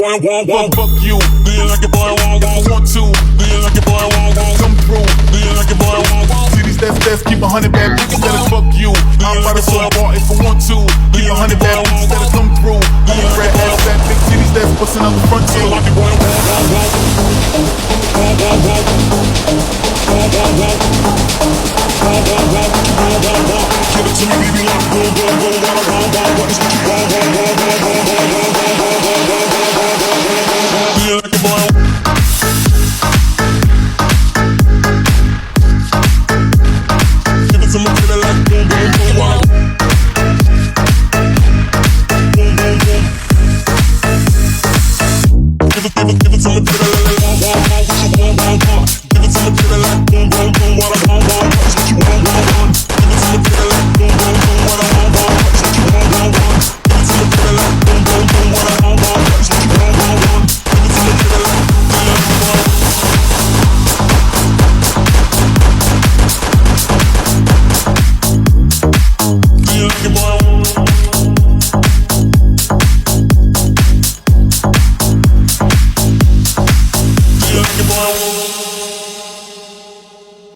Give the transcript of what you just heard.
Fuck you, do you like it, boy? Want to, do you like it, boy? Come through, do you like it, boy? See these stats, keep 100 bad bitches that'll fuck you. I'm about to so far if I want to. Keep 100 bad bitches that'll come through. Do you red ass fat bitch? See these stats busting out the front too. Like it, boy? Give it to me, baby, like boom, boom, boom. What is what you want?